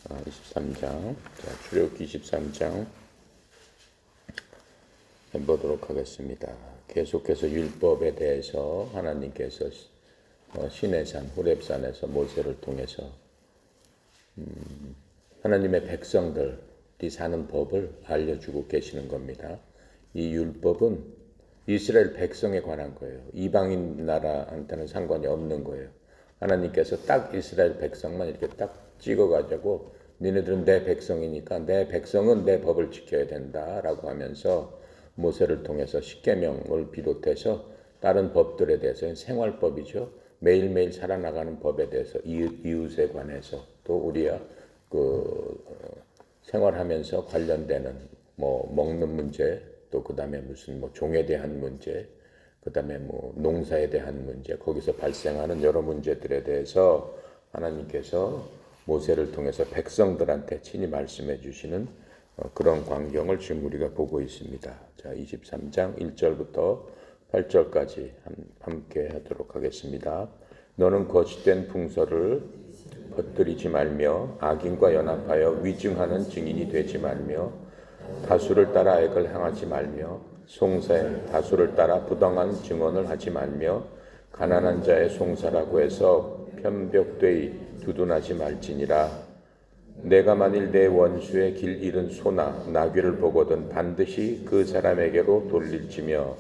23장. 출애굽기 23장 해보도록 하겠습니다. 계속해서 율법에 대해서 하나님께서 시내산 호렙산에서 모세를 통해서 하나님의 백성들이 사는 법을 알려주고 계시는 겁니다. 이 율법은 이스라엘 백성에 관한 거예요. 이방인 나라한테는 상관이 없는 거예요. 하나님께서 딱 이스라엘 백성만 이렇게 딱 찍어가지고 니네들은 내 백성이니까 내 백성은 내 법을 지켜야 된다라고 하면서 모세를 통해서 십계명을 비롯해서 다른 법들에 대해서 생활법이죠. 매일매일 살아나가는 법에 대해서 이웃에 관해서 또 우리가 생활하면서 관련되는 먹는 문제 또 그다음에 무슨 종에 대한 문제 그다음에 농사에 대한 문제 거기서 발생하는 여러 문제들에 대해서 하나님께서 모세를 통해서 백성들한테 친히 말씀해 주시는 그런 광경을 지금 우리가 보고 있습니다. 자, 23장 1절부터 8절까지 함께 하도록 하겠습니다. 너는 거짓된 풍설을 퍼뜨리지 말며 악인과 연합하여 위증하는 증인이 되지 말며 다수를 따라 악을 행하지 말며 송사에 다수를 따라 부당한 증언을 하지 말며 가난한 자의 송사라고 해서 편벽되이 두둔하지 말지니라. 내가 만일 내 원수의 길 잃은 소나 나귀를 보거든 반드시 그 사람에게로 돌릴지며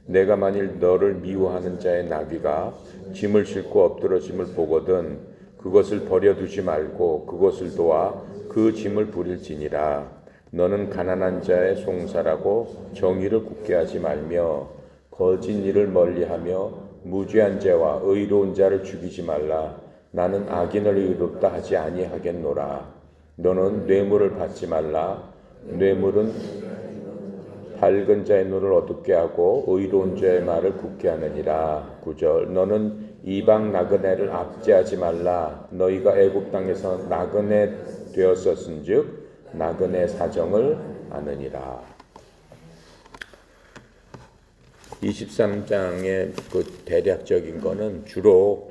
내가 만일 너를 미워하는 자의 나귀가 짐을 싣고 엎드러짐을 보거든 그것을 버려두지 말고 그것을 도와 그 짐을 부릴지니라. 너는 가난한 자의 송사라고 정의를 굳게 하지 말며 거짓 일을 멀리하며 무죄한 자와 의로운 자를 죽이지 말라. 나는 악인을 의롭다 하지 아니하겠노라. 너는 뇌물을 받지 말라. 뇌물은 밝은 자의 눈을 어둡게 하고 의로운 자의 말을 굳게 하느니라. 9절 너는 이방 나그네를 압제하지 말라. 너희가 애굽 땅에서 나그네 되었었은즉 나그네 사정을 아느니라. 23장의 그 대략적인 거는 주로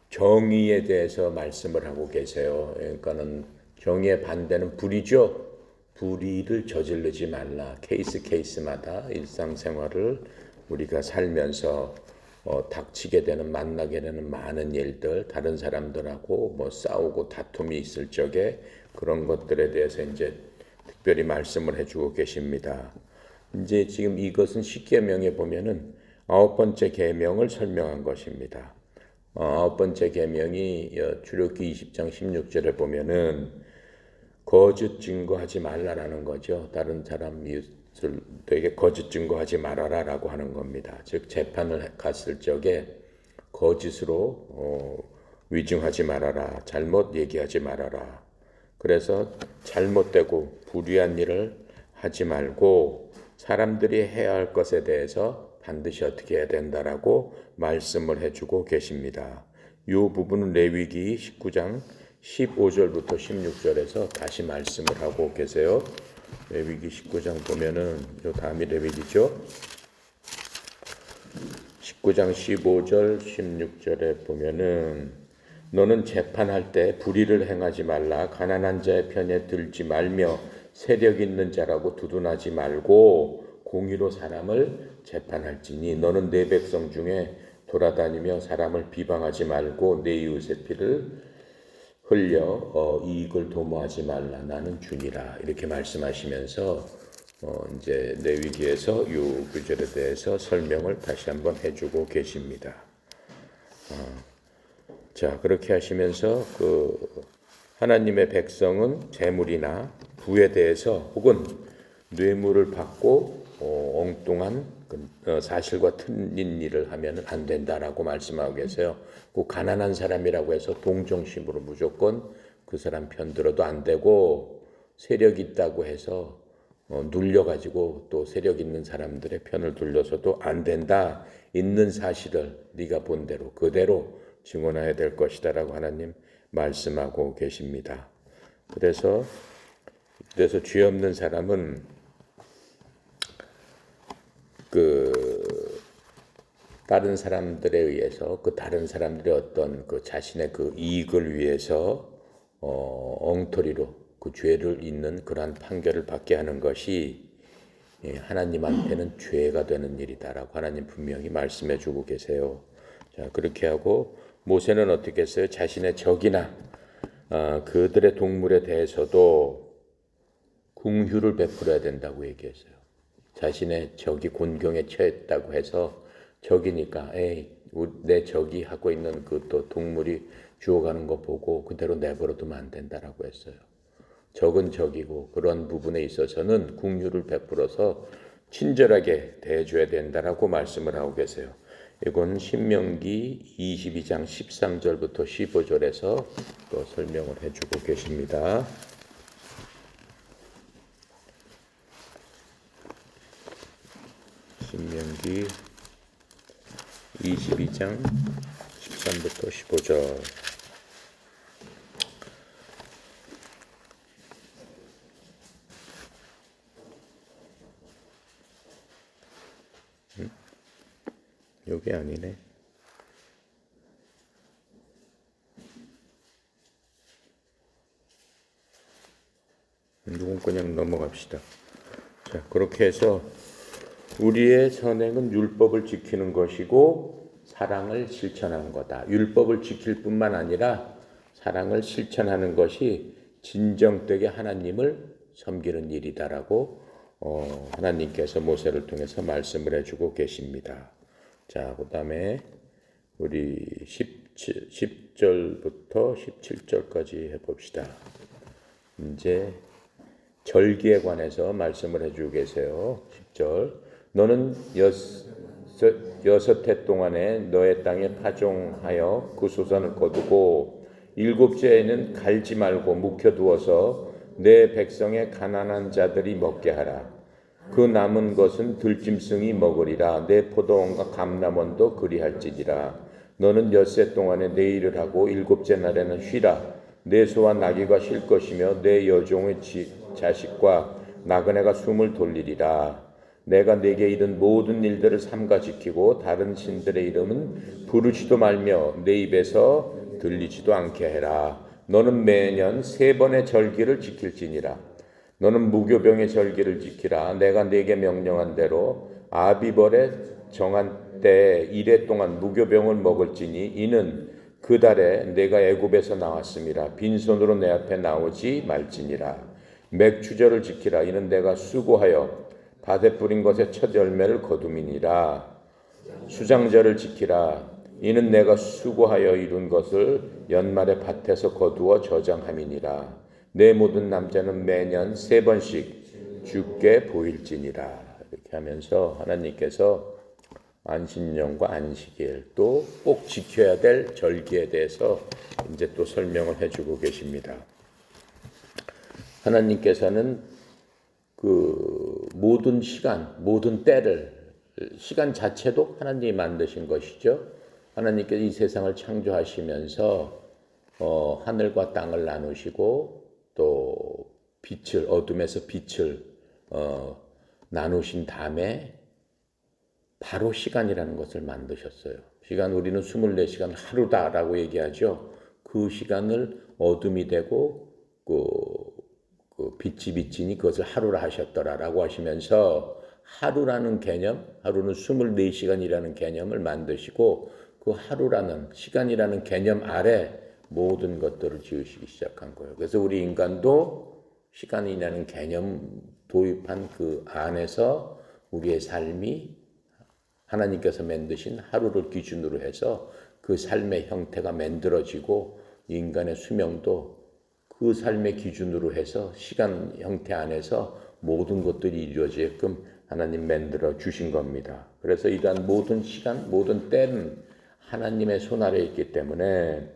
정의에 대해서 말씀을 하고 계세요. 그러니까는 정의의 반대는 불의죠. 불의를 저지르지 말라. 케이스마다 일상생활을 우리가 살면서 닥치게 되는 만나게 되는 많은 일들, 다른 사람들하고 싸우고 다툼이 있을 적에 그런 것들에 대해서 이제 특별히 말씀을 해주고 계십니다. 이제 지금 이것은 십계명에 보면은 9번째 계명을 설명한 것입니다. 9번째 계명이 출애굽기 20장 16절에 보면은 거짓 증거하지 말라라는 거죠. 다른 사람 이웃들에게 거짓 증거하지 말아라라고 하는 겁니다. 즉 재판을 갔을 적에 거짓으로 위증하지 말아라. 잘못 얘기하지 말아라. 그래서 잘못되고 불의한 일을 하지 말고 사람들이 해야 할 것에 대해서 반드시 어떻게 해야 된다라고 말씀을 해주고 계십니다. 이 부분은 레위기 19장 15절부터 16절에서 다시 말씀을 하고 계세요. 레위기 19장 보면은 요 다음이 레위기죠. 19장 15절 16절에 보면은 너는 재판할 때 불의를 행하지 말라. 가난한 자의 편에 들지 말며 세력 있는 자라고 두둔하지 말고 공의로 사람을 재판할지니 너는 내 백성 중에 돌아다니며 사람을 비방하지 말고 내 이웃의 피를 흘려 이익을 도모하지 말라. 나는 주니라. 이렇게 말씀하시면서 이제 레위기에서 이 구절에 대해서 설명을 다시 한번 해주고 계십니다. 자, 그렇게 하시면서 하나님의 백성은 재물이나 부에 대해서 혹은 뇌물을 받고 엉뚱한 사실과 틀린 일을 하면 안 된다라고 말씀하고 계세요. 그 가난한 사람이라고 해서 동정심으로 무조건 그 사람 편 들어도 안 되고 세력 있다고 해서 눌려가지고 또 세력 있는 사람들의 편을 들려서도 안 된다. 있는 사실을 네가 본 대로 그대로 증언해야 될 것이다라고 하나님 말씀하고 계십니다. 그래서 죄 없는 사람은 다른 사람들에 의해서 다른 사람들의 어떤 자신의 이익을 위해서 엉터리로 그 죄를 잇는 그러한 판결을 받게 하는 것이 하나님한테는 죄가 되는 일이다라고 하나님 분명히 말씀해 주고 계세요. 자, 그렇게 하고 모세는 어떻게 했어요? 자신의 적이나 그들의 동물에 대해서도 긍휼을 베풀어야 된다고 얘기했어요. 자신의 적이 곤경에 처했다고 해서 적이니까 내 적이 하고 있는 그 또 동물이 죽어가는 거 보고 그대로 내버려두면 안 된다라고 했어요. 적은 적이고 그런 부분에 있어서는 긍휼을 베풀어서 친절하게 대해줘야 된다라고 말씀을 하고 계세요. 이건 신명기 22장 13절부터 15절에서 또 설명을 해주고 계십니다. 신명기 22장 13부터 15절. 여기 아니네. 이건 그냥 넘어갑시다. 자, 그렇게 해서 우리의 선행은 율법을 지키는 것이고 사랑을 실천하는 거다. 율법을 지킬 뿐만 아니라 사랑을 실천하는 것이 진정되게 하나님을 섬기는 일이다라고 하나님께서 모세를 통해서 말씀을 해주고 계십니다. 자, 그 다음에 우리 10절부터 17절까지 해봅시다. 이제 절기에 관해서 말씀을 해주고 계세요. 10절. 너는 여섯 해 동안에 너의 땅에 파종하여 그 소산을 거두고 일곱째에는 갈지 말고 묵혀두어서 내 백성의 가난한 자들이 먹게 하라. 그 남은 것은 들짐승이 먹으리라. 내 포도원과 감람원도 그리할지니라. 너는 엿새 동안에 내 일을 하고 일곱째 날에는 쉬라. 내 소와 나귀가 쉴 것이며 내 여종의 자식과 나그네가 숨을 돌리리라. 내가 네게 이른 모든 일들을 삼가 지키고 다른 신들의 이름은 부르지도 말며 내 입에서 들리지도 않게 해라. 너는 매년 3번의 절기를 지킬지니라. 너는 무교병의 절기를 지키라. 내가 네게 명령한 대로 아비벌에 정한 때에 1해 동안 무교병을 먹을지니 이는 그 달에 내가 애굽에서 나왔음이라. 빈손으로 내 앞에 나오지 말지니라. 맥추절을 지키라. 이는 내가 수고하여 밭에 뿌린 것의 첫 열매를 거둠이니라. 수장절을 지키라. 이는 내가 수고하여 이룬 것을 연말에 밭에서 거두어 저장함이니라. 내 모든 남자는 매년 3번씩 주께 보일지니라. 이렇게 하면서 하나님께서 안식년과 안식일 또 꼭 지켜야 될 절기에 대해서 이제 또 설명을 해주고 계십니다. 하나님께서는 그 모든 시간, 모든 때를 시간 자체도 하나님이 만드신 것이죠. 하나님께서 이 세상을 창조하시면서 하늘과 땅을 나누시고 또 빛을 어둠에서 빛을 나누신 다음에 바로 시간이라는 것을 만드셨어요. 시간 우리는 24시간 하루다라고 얘기하죠. 그 시간을 어둠이 되고 그 빛이 비치니 그것을 하루라 하셨더라라고 하시면서 하루라는 개념, 하루는 24시간이라는 개념을 만드시고 그 하루라는 시간이라는 개념 아래 모든 것들을 지으시기 시작한 거예요. 그래서 우리 인간도 시간이라는 개념 도입한 그 안에서 우리의 삶이 하나님께서 만드신 하루를 기준으로 해서 그 삶의 형태가 만들어지고 인간의 수명도 그 삶의 기준으로 해서 시간 형태 안에서 모든 것들이 이루어지게끔 하나님 만들어 주신 겁니다. 그래서 이러한 모든 시간, 모든 때는 하나님의 손 아래에 있기 때문에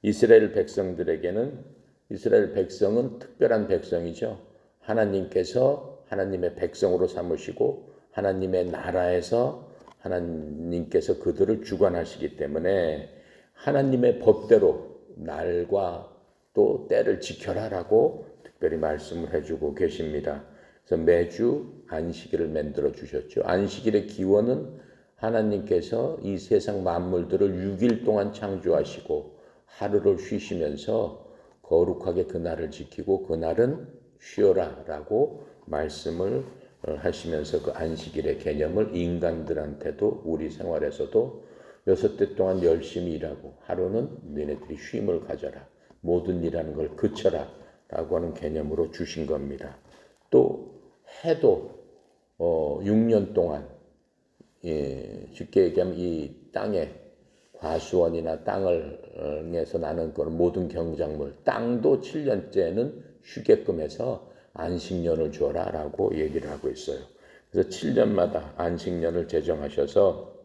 이스라엘 백성들에게는 이스라엘 백성은 특별한 백성이죠. 하나님께서 하나님의 백성으로 삼으시고 하나님의 나라에서 하나님께서 그들을 주관하시기 때문에 하나님의 법대로 날과 또 때를 지켜라라고 특별히 말씀을 해주고 계십니다. 그래서 매주 안식일을 만들어 주셨죠. 안식일의 기원은 하나님께서 이 세상 만물들을 6일 동안 창조하시고 하루를 쉬시면서 거룩하게 그날을 지키고 그날은 쉬어라라고 말씀을 하시면서 그 안식일의 개념을 인간들한테도 우리 생활에서도 6대 동안 열심히 일하고 하루는 너네들이 쉼을 가져라. 모든 일하는 걸 그쳐라 라고 하는 개념으로 주신 겁니다. 또 해도 6년 동안 쉽게 얘기하면 이 땅에 과수원이나 땅에서 나는 그런 모든 경작물 땅도 7년째는 쉬게끔 해서 안식년을 줘라 라고 얘기를 하고 있어요. 그래서 7년마다 안식년을 제정하셔서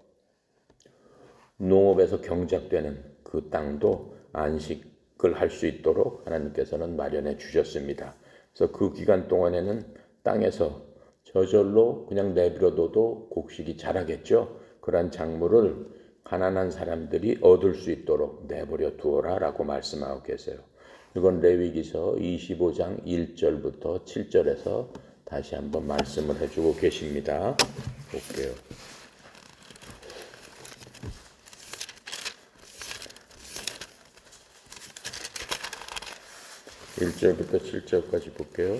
농업에서 경작되는 그 땅도 안식을 할 수 있도록 하나님께서는 마련해 주셨습니다. 그래서 그 기간 동안에는 땅에서 저절로 그냥 내버려둬도 곡식이 자라겠죠. 그러한 작물을 가난한 사람들이 얻을 수 있도록 내버려 두어라 라고 말씀하고 계세요. 이건 레위기서 25장 1절부터 7절에서 다시 한번 말씀을 해주고 계십니다. 볼게요. 1절부터 7절까지 볼게요.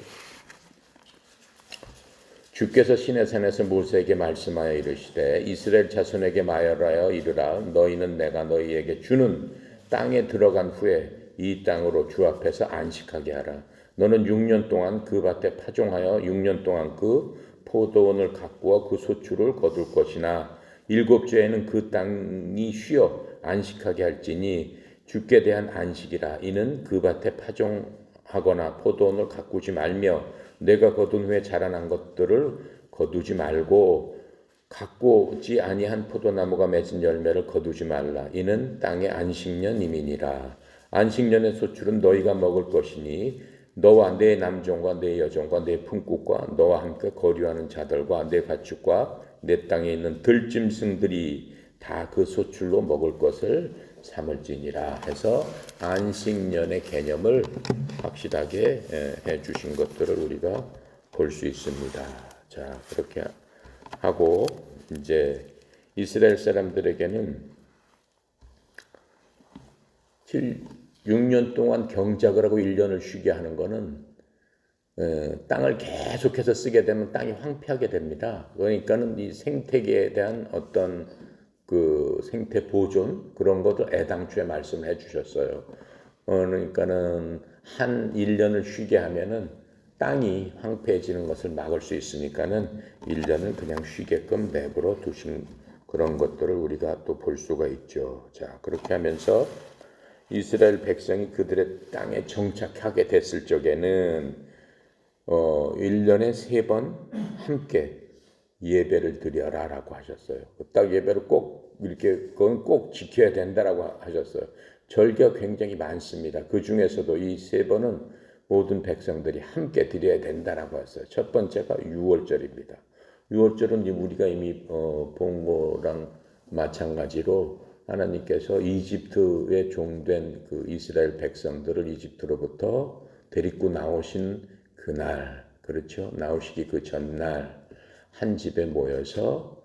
주께서 시내산에서 모세에게 말씀하여 이르시되 이스라엘 자손에게 말하여 이르라 너희는 내가 너희에게 주는 땅에 들어간 후에 이 땅으로 주 앞에서 안식하게 하라. 너는 6년 동안 그 밭에 파종하여 6년 동안 그 포도원을 가꾸어 그 소출을 거둘 것이나 7주에는 그 땅이 쉬어 안식하게 할지니 주께 대한 안식이라. 이는 그 밭에 파종하거나 포도원을 가꾸지 말며 내가 거둔 후에 자라난 것들을 거두지 말고 가꾸지 아니한 포도나무가 맺은 열매를 거두지 말라. 이는 땅의 안식년임이니라. 안식년의 소출은 너희가 먹을 것이니 너와 내 남종과 내 여종과 내 품꾼과 너와 함께 거류하는 자들과 내 가축과 내 땅에 있는 들짐승들이 다 그 소출로 먹을 것을 삼을지니라 해서 안식년의 개념을 확실하게 해주신 것들을 우리가 볼 수 있습니다. 자, 그렇게 하고 이제 이스라엘 사람들에게는 6년 동안 경작을 하고 1년을 쉬게 하는 것은 땅을 계속해서 쓰게 되면 땅이 황폐하게 됩니다. 그러니까는 이 생태계에 대한 어떤 그 생태 보존 그런 것도 애당초에 말씀을 해주셨어요. 그러니까는 한 1년을 쉬게 하면은 땅이 황폐해지는 것을 막을 수 있으니까는 1년을 그냥 쉬게끔 내버려 두신 그런 것들을 우리가 또 볼 수가 있죠. 자, 그렇게 하면서 이스라엘 백성이 그들의 땅에 정착하게 됐을 적에는 1년에 3번 함께 예배를 드려라라고 하셨어요. 딱 예배를 꼭 이렇게 그건 꼭 지켜야 된다라고 하셨어요. 절기가 굉장히 많습니다. 그 중에서도 이 3번은 모든 백성들이 함께 드려야 된다라고 했어요. 첫 번째가 6월절입니다. 6월절은 우리가 이미 본 거랑 마찬가지로 하나님께서 이집트에 종된 그 이스라엘 백성들을 이집트로부터 데리고 나오신 그날, 그렇죠? 나오시기 그 전날 한 집에 모여서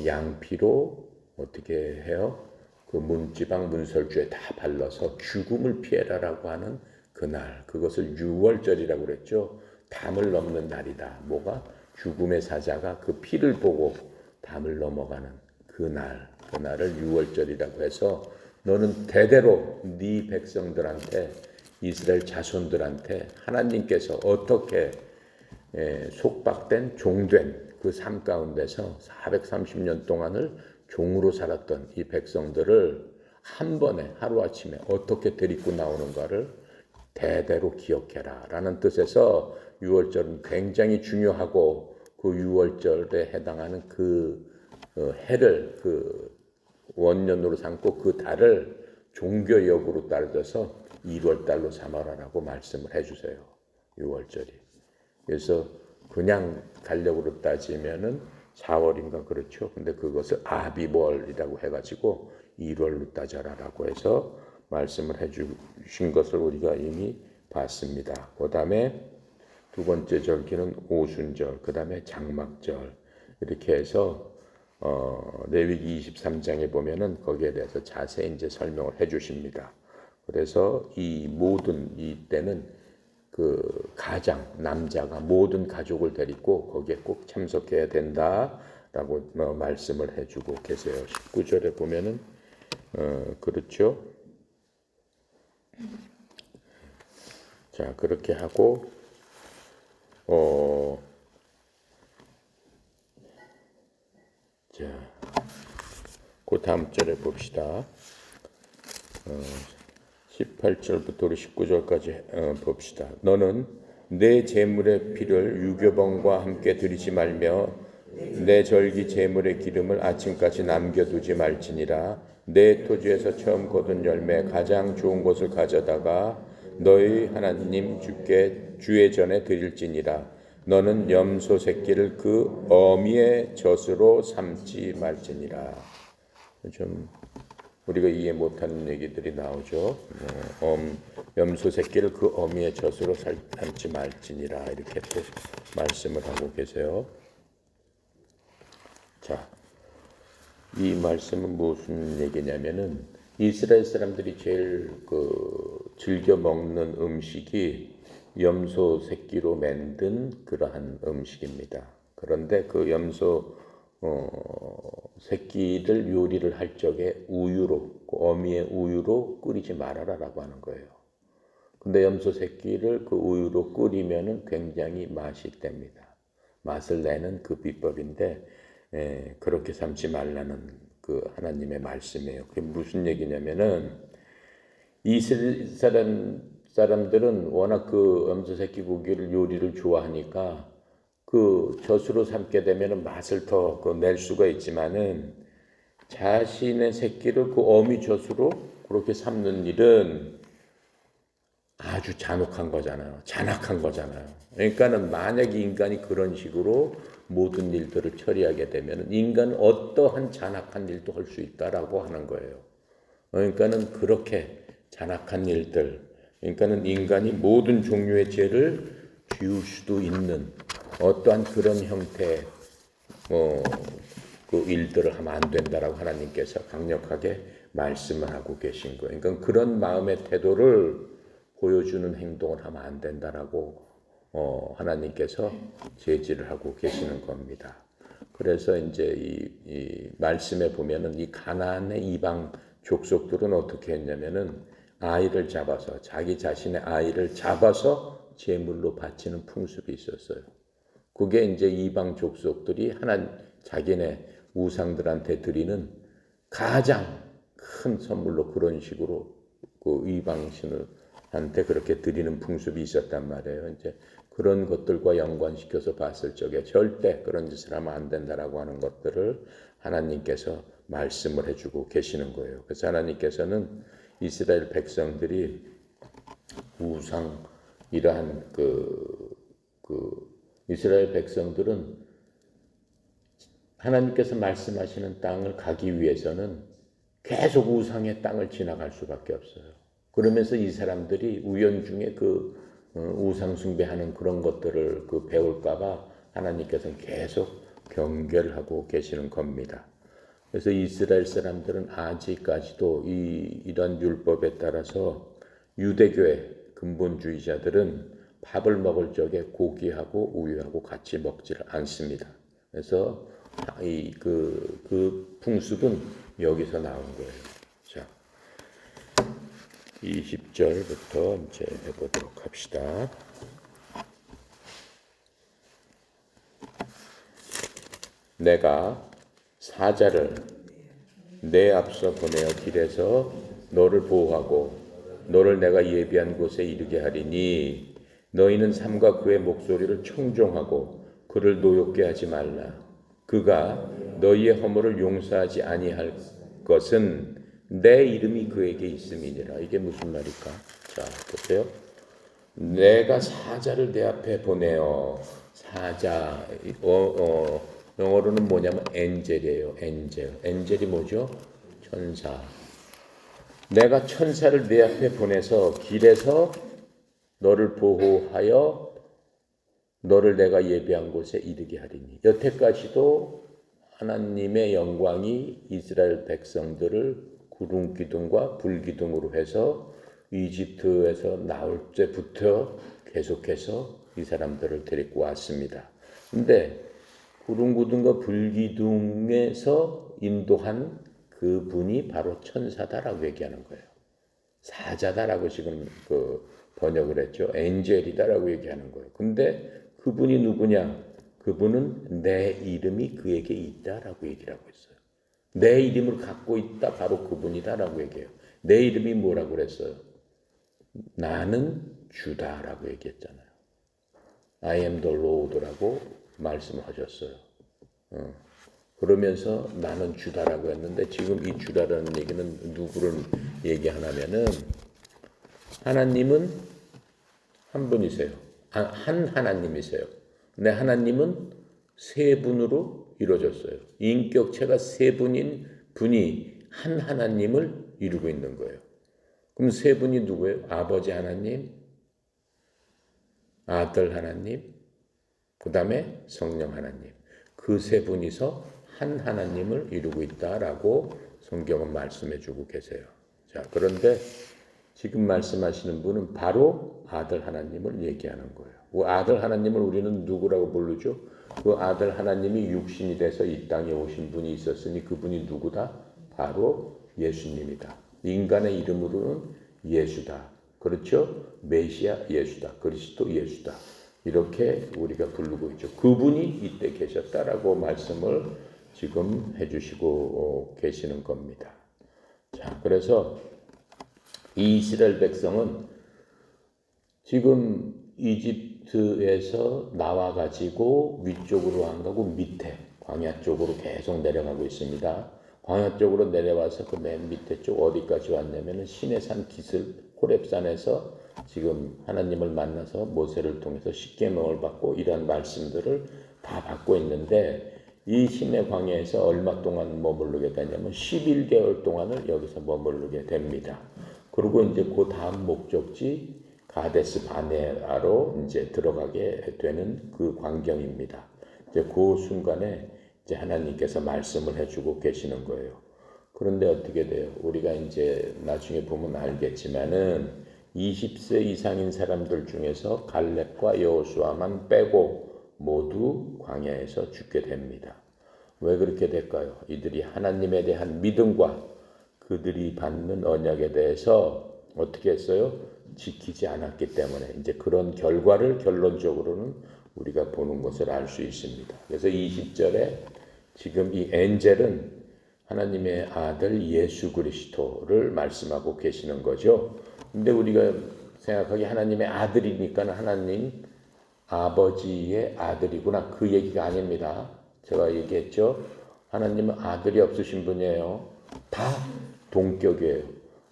양피로 어떻게 해요? 그 문지방 문설주에 다 발라서 죽음을 피해라라고 하는 그날, 그것을 6월절이라고 그랬죠. 담을 넘는 날이다. 뭐가? 죽음의 사자가 그 피를 보고 담을 넘어가는 그날을 6월절이라고 해서 너는 대대로 네 백성들한테 이스라엘 자손들한테 하나님께서 어떻게 속박된 종된 그 삶 가운데서 430년 동안을 종으로 살았던 이 백성들을 한 번에 하루아침에 어떻게 데리고 나오는가를 대대로 기억해라 라는 뜻에서 6월절은 굉장히 중요하고 그 6월절에 해당하는 그 해를 그 원년으로 삼고 그 달을 종교역으로 따져서 1월달로 삼아라라고 말씀을 해주세요. 6월절이. 그래서 그냥 달력으로 따지면은 4월인가 그렇죠. 근데 그것을 아비월이라고 해가지고 1월로 따져라라고 해서 말씀을 해주신 것을 우리가 이미 봤습니다. 그 다음에 두 번째 절기는 오순절, 그 다음에 장막절 이렇게 해서 레위기 23장에 보면은 거기에 대해서 자세히 이제 설명을 해주십니다. 그래서 이 모든 이때는 그 가장 남자가 모든 가족을 데리고 거기에 꼭 참석해야 된다라고 말씀을 해주고 계세요. 19절에 보면은 그렇죠. 자, 그렇게 하고 자, 그 다음 절에 봅시다. 18절부터 우리 19절까지 봅시다. 너는 내 제물의 피를 유교범과 함께 드리지 말며 내 절기 제물의 기름을 아침까지 남겨두지 말지니라. 내 토지에서 처음 거둔 열매 가장 좋은 것을 가져다가 너희 하나님 주께 주의 전에 드릴지니라. 너는 염소 새끼를 그 어미의 젖으로 삼지 말지니라. 좀 우리가 이해 못하는 얘기들이 나오죠. 염소 새끼를 그 어미의 젖으로 삼지 말지니라 이렇게 또 말씀을 하고 계세요. 자, 이 말씀은 무슨 얘기냐면은 이스라엘 사람들이 제일 즐겨 먹는 음식이 염소 새끼로 만든 그러한 음식입니다. 그런데 그 염소 새끼를 요리를 할 적에 우유로, 그 어미의 우유로 끓이지 말아라라고 하는 거예요. 근데 염소 새끼를 그 우유로 끓이면은 굉장히 맛이 있답니다. 맛을 내는 그 비법인데 그렇게 삼지 말라는 그 하나님의 말씀이에요. 그게 무슨 얘기냐면은 이스라엘 사람들은 워낙 그 염소 새끼 고기를 요리를 좋아하니까 그 젖으로 삼게 되면 맛을 더 낼 수가 있지만은 자신의 새끼를 그 어미 젖으로 그렇게 삼는 일은 아주 잔혹한 거잖아요. 잔악한 거잖아요. 그러니까는 만약 인간이 그런 식으로 모든 일들을 처리하게 되면 인간은 어떠한 잔악한 일도 할 수 있다라고 하는 거예요. 그러니까는 그렇게 잔악한 일들, 그러니까는 인간이 모든 종류의 죄를 지을 수도 있는 어떠한 그런 형태의 그 일들을 하면 안 된다라고 하나님께서 강력하게 말씀을 하고 계신 거예요. 그러니까 그런 마음의 태도를 보여주는 행동을 하면 안 된다라고 하나님께서 제지를 하고 계시는 겁니다. 그래서 이제 이 말씀에 보면은 이 가나안의 이방 족속들은 어떻게 했냐면은 아이를 잡아서 자기 자신의 아이를 잡아서 제물로 바치는 풍습이 있었어요. 그게 이제 이방 족속들이 자기네 우상들한테 드리는 가장 큰 선물로 그런 식으로 그 이방신한테 그렇게 드리는 풍습이 있었단 말이에요. 이제 그런 것들과 연관시켜서 봤을 적에 절대 그런 짓을 하면 안 된다라고 하는 것들을 하나님께서 말씀을 해주고 계시는 거예요. 그래서 하나님께서는 이스라엘 백성들이 우상 이러한 이스라엘 백성들은 하나님께서 말씀하시는 땅을 가기 위해서는 계속 우상의 땅을 지나갈 수밖에 없어요. 그러면서 이 사람들이 우연중에 우상 숭배하는 그런 것들을 배울까봐 하나님께서는 계속 경계를 하고 계시는 겁니다. 그래서 이스라엘 사람들은 아직까지도 이런 율법에 따라서 유대교의 근본주의자들은 밥을 먹을 적에 고기하고 우유하고 같이 먹지를 않습니다. 그래서 그 풍습은 여기서 나온 거예요. 자, 20절부터 이제 해보도록 합시다. 내가 사자를 내 앞서 보내어 길에서 너를 보호하고 너를 내가 예비한 곳에 이르게 하리니 너희는 삼가 그의 목소리를 청종하고 그를 노엽게 하지 말라. 그가 너희의 허물을 용서하지 아니할 것은 내 이름이 그에게 있음이니라. 이게 무슨 말일까? 자, 보세요. 내가 사자를 내 앞에 보내어. 사자 영어로는 뭐냐면 엔젤이에요. 엔젤이 뭐죠? 천사. 내가 천사를 내 앞에 보내서 길에서 너를 보호하여 너를 내가 예비한 곳에 이르게 하리니. 여태까지도 하나님의 영광이 이스라엘 백성들을 구름 기둥과 불 기둥으로 해서 이집트에서 나올 때부터 계속해서 이 사람들을 데리고 왔습니다. 근데 구름기둥과 불기둥에서 인도한 그분이 바로 천사다라고 얘기하는 거예요. 사자다라고 지금 번역을 했죠. 엔젤이다라고 얘기하는 거예요. 근데 그분이 누구냐? 그분은 내 이름이 그에게 있다라고 얘기를 하고 있어요. 내 이름을 갖고 있다, 바로 그분이다라고 얘기해요. 내 이름이 뭐라고 그랬어요? 나는 주다라고 얘기했잖아요. I am the Lord라고 말씀을 하셨어요. 그러면서 나는 주다라고 했는데 지금 이 주다라는 얘기는 누구를 얘기하냐면은 하나님은 한 분이세요. 한 하나님이세요. 근데 하나님은 세 분으로 이루어졌어요. 인격체가 세 분인 분이 한 하나님을 이루고 있는 거예요. 그럼 세 분이 누구예요? 아버지 하나님, 아들 하나님, 그 다음에 성령 하나님. 그 세 분이서 한 하나님을 이루고 있다라고 성경은 말씀해 주고 계세요. 자, 그런데 지금 말씀하시는 분은 바로 아들 하나님을 얘기하는 거예요. 그 아들 하나님을 우리는 누구라고 부르죠? 그 아들 하나님이 육신이 돼서 이 땅에 오신 분이 있었으니 그분이 누구다? 바로 예수님이다. 인간의 이름으로는 예수다. 그렇죠? 메시아 예수다. 그리스도 예수다. 이렇게 우리가 부르고 있죠. 그분이 이때 계셨다라고 말씀을 지금 해주시고 계시는 겁니다. 자, 그래서 이 이스라엘 백성은 지금 이집트에서 나와가지고 위쪽으로 안 가고 밑에 광야 쪽으로 계속 내려가고 있습니다. 광야 쪽으로 내려와서 그 맨 밑에 쪽 어디까지 왔냐면은 시내산 기슭 호렙산에서 지금 하나님을 만나서 모세를 통해서 십계명을 받고 이런 말씀들을 다 받고 있는데 이 시내 광야에서 얼마 동안 머무르게 되냐면 11개월 동안을 여기서 머무르게 됩니다. 그리고 이제 그 다음 목적지 가데스 바네아로 이제 들어가게 되는 그 광경입니다. 이제 그 순간에 이제 하나님께서 말씀을 해주고 계시는 거예요. 그런데 어떻게 돼요? 우리가 이제 나중에 보면 알겠지만은 20세 이상인 사람들 중에서 갈렙과 여호수아만 빼고 모두 광야에서 죽게 됩니다. 왜 그렇게 될까요? 이들이 하나님에 대한 믿음과 그들이 받는 언약에 대해서 어떻게 했어요? 지키지 않았기 때문에 이제 그런 결과를 결론적으로는 우리가 보는 것을 알 수 있습니다. 그래서 20절에 지금 이 엔젤은 하나님의 아들 예수 그리스도를 말씀하고 계시는 거죠. 근데 우리가 생각하기에 하나님의 아들이니까 하나님 아버지의 아들이구나. 그 얘기가 아닙니다. 제가 얘기했죠. 하나님은 아들이 없으신 분이에요. 다 동격이에요.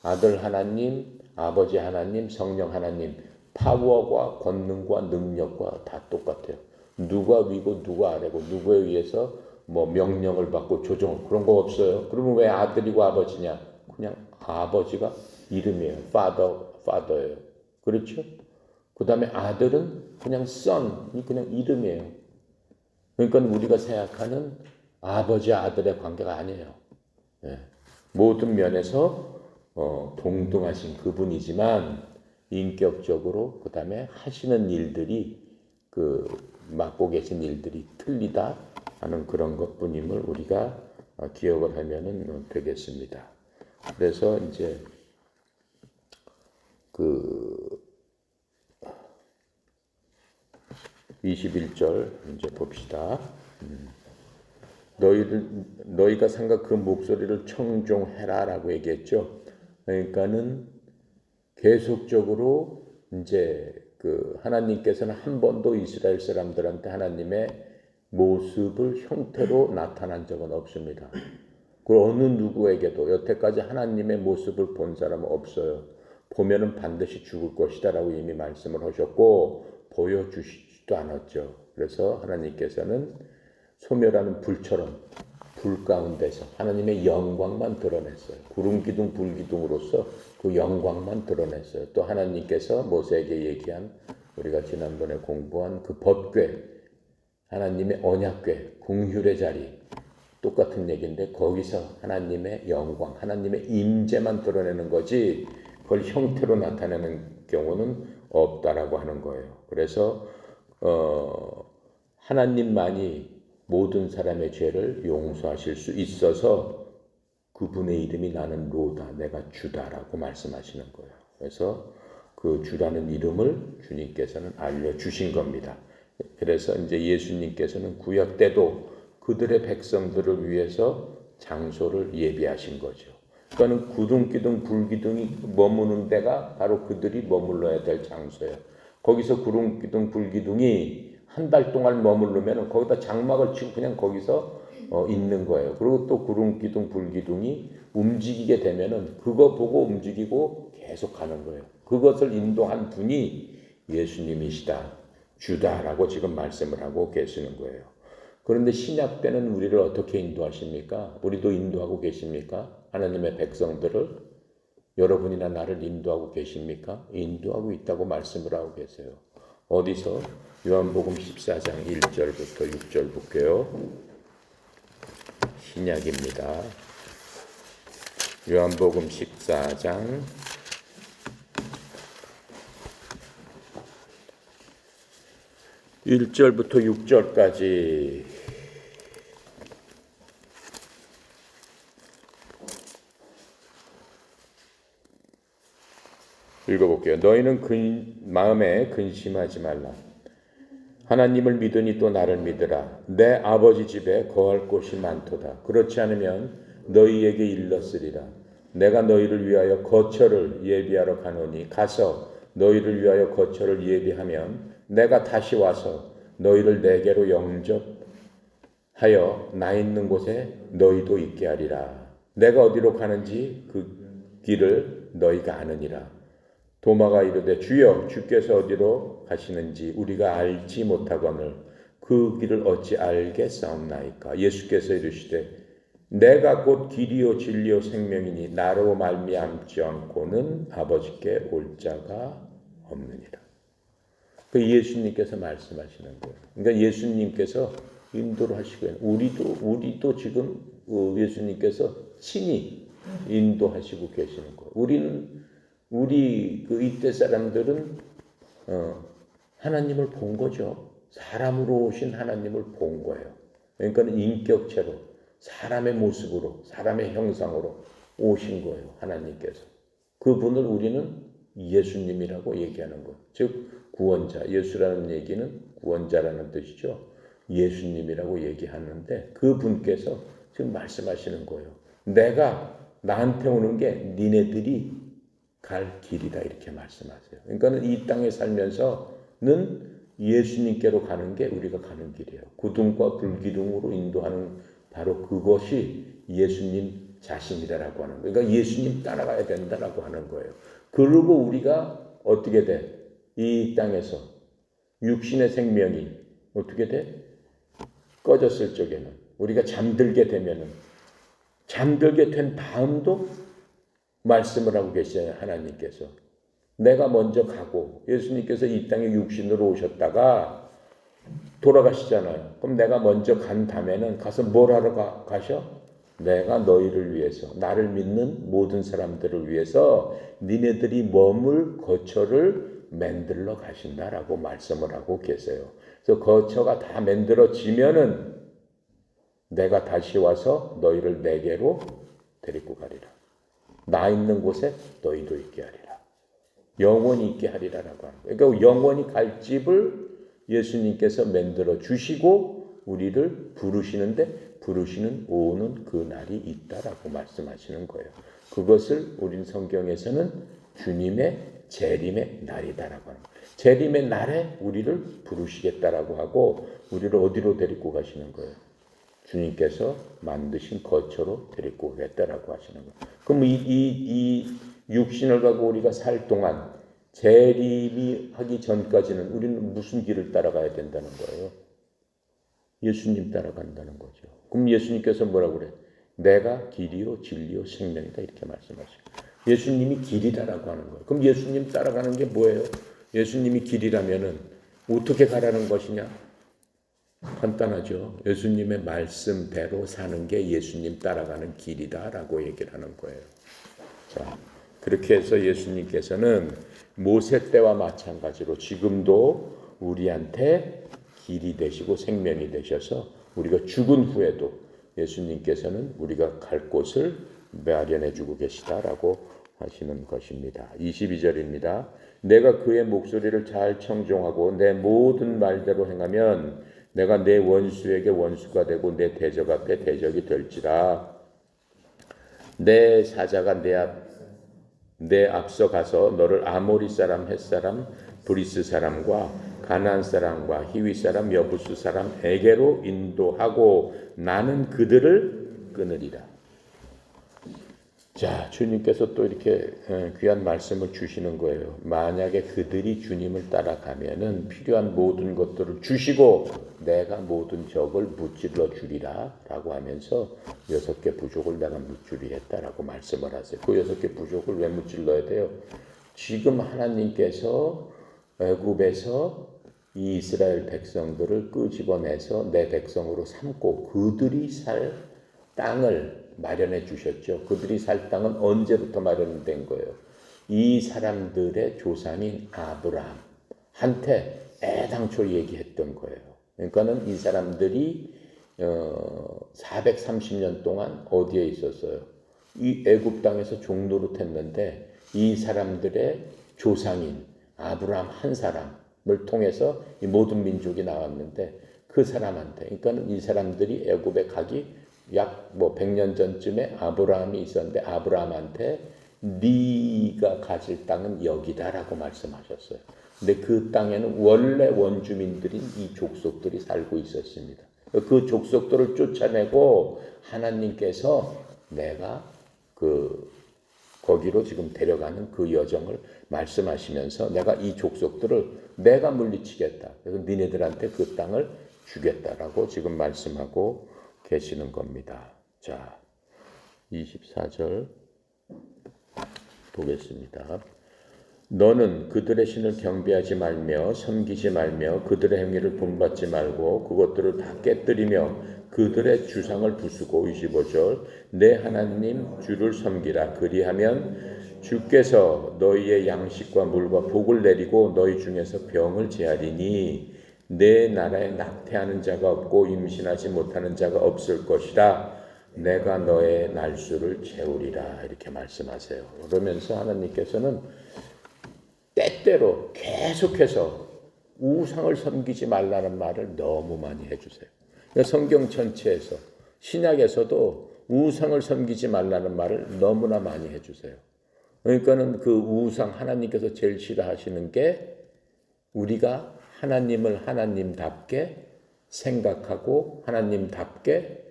아들 하나님, 아버지 하나님, 성령 하나님. 파워와 권능과 능력과 다 똑같아요. 누가 위고 누가 아래고 누구에 의해서 뭐 명령을 받고 조정 그런 거 없어요. 그러면 왜 아들이고 아버지냐? 그냥 아버지가 이름이에요. father예요. 그렇죠? 그 다음에 아들은 그냥 son이 그냥 이름이에요. 그러니까 우리가 생각하는 아버지 아들의 관계가 아니에요. 네. 모든 면에서 동등하신 그분이지만 인격적으로 그 다음에 하시는 일들이 맡고 계신 일들이 틀리다 하는 그런 것뿐임을 우리가 기억을 하면은 되겠습니다. 그래서 이제 21절 이제 봅시다. 너희가 삼가 그 목소리를 청종해라라고 얘기했죠. 그러니까는 계속적으로 이제 하나님께서는 한 번도 이스라엘 사람들한테 하나님의 모습을 형태로 나타난 적은 없습니다. 그 어느 누구에게도 여태까지 하나님의 모습을 본 사람은 없어요. 보면은 반드시 죽을 것이다라고 이미 말씀을 하셨고 보여주시지도 않았죠. 그래서 하나님께서는 소멸하는 불처럼 불 가운데서 하나님의 영광만 드러냈어요. 구름 기둥 불 기둥으로서 그 영광만 드러냈어요. 또 하나님께서 모세에게 얘기한 우리가 지난번에 공부한 그 법궤, 하나님의 언약궤, 궁휼의 자리 똑같은 얘기인데 거기서 하나님의 영광, 하나님의 임재만 드러내는 거지 그걸 형태로 나타내는 경우는 없다라고 하는 거예요. 그래서 하나님만이 모든 사람의 죄를 용서하실 수 있어서 그분의 이름이 나는 로다, 내가 주다라고 말씀하시는 거예요. 그래서 그 주라는 이름을 주님께서는 알려주신 겁니다. 그래서 이제 예수님께서는 구약 때도 그들의 백성들을 위해서 장소를 예비하신 거죠. 그러니까 구둥기둥 불기둥이 머무는 데가 바로 그들이 머물러야 될 장소예요. 거기서 구둥기둥 불기둥이 한 달 동안 머무르면 거기다 장막을 치고 그냥 거기서 있는 거예요. 그리고 또 구둥기둥 불기둥이 움직이게 되면은 그거 보고 움직이고 계속 가는 거예요. 그것을 인도한 분이 예수님이시다, 주다라고 지금 말씀을 하고 계시는 거예요. 그런데 신약 때는 우리를 어떻게 인도하십니까? 우리도 인도하고 계십니까? 하나님의 백성들을 여러분이나 나를 인도하고 계십니까? 인도하고 있다고 말씀을 하고 계세요. 어디서? 요한복음 14장 1절부터 6절 볼게요. 신약입니다. 요한복음 14장 1절부터 6절까지 읽어볼게요. 너희는 마음에 근심하지 말라. 하나님을 믿으니 또 나를 믿으라. 내 아버지 집에 거할 곳이 많도다. 그렇지 않으면 너희에게 일렀으리라. 내가 너희를 위하여 거처를 예비하러 가노니 가서 너희를 위하여 거처를 예비하면 내가 다시 와서 너희를 내게로 영접하여 나 있는 곳에 너희도 있게 하리라. 내가 어디로 가는지 그 길을 너희가 아느니라. 도마가 이르되 주여 주께서 어디로 가시는지 우리가 알지 못하거늘 그 길을 어찌 알겠사옵나이까. 예수께서 이르시되 내가 곧 길이요 진리요 생명이니 나로 말미암지 않고는 아버지께 올 자가 없느니라. 그 예수님께서 말씀하시는 거예요. 그러니까 예수님께서 인도를 하시고요. 우리도 지금 예수님께서 친히 인도하시고 계시는 거예요. 우리 이때 사람들은 하나님을 본 거죠. 사람으로 오신 하나님을 본 거예요. 그러니까 인격체로 사람의 모습으로 사람의 형상으로 오신 거예요. 하나님께서. 그분을 우리는 예수님이라고 얘기하는 거예요. 즉 구원자. 예수라는 얘기는 구원자라는 뜻이죠. 예수님이라고 얘기하는데 그분께서 지금 말씀하시는 거예요. 내가 나한테 오는 게 니네들이 갈 길이다 이렇게 말씀하세요. 그러니까 이 땅에 살면서는 예수님께로 가는 게 우리가 가는 길이에요. 구둥과 불기둥으로 인도하는 바로 그것이 예수님 자신이라고 하는 거예요. 그러니까 예수님 따라가야 된다라고 하는 거예요. 그리고 우리가 어떻게 돼? 이 땅에서 육신의 생명이 어떻게 돼? 꺼졌을 적에는 우리가 잠들게 되면은 잠들게 된 다음도 말씀을 하고 계시잖아요. 하나님께서 내가 먼저 가고 예수님께서 이 땅에 육신으로 오셨다가 돌아가시잖아요. 그럼 내가 먼저 간 다음에는 가서 뭘 하러 가셔? 내가 너희를 위해서 나를 믿는 모든 사람들을 위해서 니네들이 머물 거처를 만들러 가신다라고 말씀을 하고 계세요. 그래서 거처가 다 만들어지면은 내가 다시 와서 너희를 내게로 데리고 가리라. 나 있는 곳에 너희도 있게 하리라. 영원히 있게 하리라라고 하는 거예요. 그러니까 영원히 갈 집을 예수님께서 만들어 주시고 우리를 부르시는 오는 그 날이 있다라고 말씀하시는 거예요. 그것을 우린 성경에서는 주님의 재림의 날이다라고 하는 거예요. 재림의 날에 우리를 부르시겠다라고 하고 우리를 어디로 데리고 가시는 거예요? 주님께서 만드신 거처로 데리고 오겠다라고 하시는 거예요. 그럼 이 육신을 가고 우리가 살 동안 재림이 하기 전까지는 우리는 무슨 길을 따라가야 된다는 거예요? 예수님 따라간다는 거죠. 그럼 예수님께서 뭐라고 그래? 내가 길이요 진리요 생명이다 이렇게 말씀하시고 예수님이 길이다라고 하는 거예요. 그럼 예수님 따라가는 게 뭐예요? 예수님이 길이라면은 어떻게 가라는 것이냐? 간단하죠. 예수님의 말씀대로 사는 게 예수님 따라가는 길이다라고 얘기를 하는 거예요. 자, 그렇게 해서 예수님께서는 모세 때와 마찬가지로 지금도 우리한테 길이 되시고 생명이 되셔서 우리가 죽은 후에도 예수님께서는 우리가 갈 곳을 마련해 주고 계시다라고 하시는 것입니다. 22절입니다. 내가 그의 목소리를 잘 청종하고 내 모든 말대로 행하면 내가 내 원수에게 원수가 되고 내 대적 앞에 대적이 될지라. 내 사자가 내 앞서 가서 너를 아모리 사람, 헷 사람, 브리스 사람과 가나안 사람과 히위 사람, 여부스 사람에게로 인도하고 나는 그들을 끊으리라. 자, 주님께서 또 이렇게 귀한 말씀을 주시는 거예요. 만약에 그들이 주님을 따라가면은 필요한 모든 것들을 주시고 내가 모든 적을 무찔러 주리라 라고 하면서 6개 부족을 내가 무찌르겠다라고 말씀을 하세요. 그 6개 부족을 왜 무찔러야 돼요? 지금 하나님께서 애굽에서 이 이스라엘 백성들을 끄집어내서 내 백성으로 삼고 그들이 살 땅을 마련해 주셨죠. 그들이 살 땅은 언제부터 마련된 거예요? 이 사람들의 조상인 아브라함한테 애당초 얘기했던 거예요. 그러니까는 이 사람들이 430년 동안 어디에 있었어요? 이 애굽 땅에서 종노릇했는데 이 사람들의 조상인 아브라함 한 사람을 통해서 이 모든 민족이 나왔는데 그 사람한테, 그러니까는 이 사람들이 애굽에 가기 약 100년 전쯤에 아브라함이 있었는데 아브라함한테 네가 가질 땅은 여기다라고 말씀하셨어요. 근데 그 땅에는 원래 원주민들인 이 족속들이 살고 있었습니다. 그 족속들을 쫓아내고 하나님께서 내가 거기로 지금 데려가는 그 여정을 말씀하시면서 내가 이 족속들을 내가 물리치겠다. 그래서 니네들한테 그 땅을 주겠다라고 지금 말씀하고 계시는 겁니다. 자, 24절 보겠습니다. 너는 그들의 신을 경배하지 말며 섬기지 말며 그들의 행위를 본받지 말고 그것들을 다 깨뜨리며 그들의 주상을 부수고 25절 내 하나님 주를 섬기라. 그리하면 주께서 너희의 양식과 물과 복을 내리고 너희 중에서 병을 제하리니 내 나라에 낙태하는 자가 없고 임신하지 못하는 자가 없을 것이라. 내가 너의 날수를 채우리라. 이렇게 말씀하세요. 그러면서 하나님께서는 때때로 계속해서 우상을 섬기지 말라는 말을 너무 많이 해주세요. 성경 전체에서 신약에서도 우상을 섬기지 말라는 말을 너무나 많이 해주세요. 그러니까는 그 우상 하나님께서 제일 싫어하시는 게 우리가 하나님을 하나님답게 생각하고 하나님답게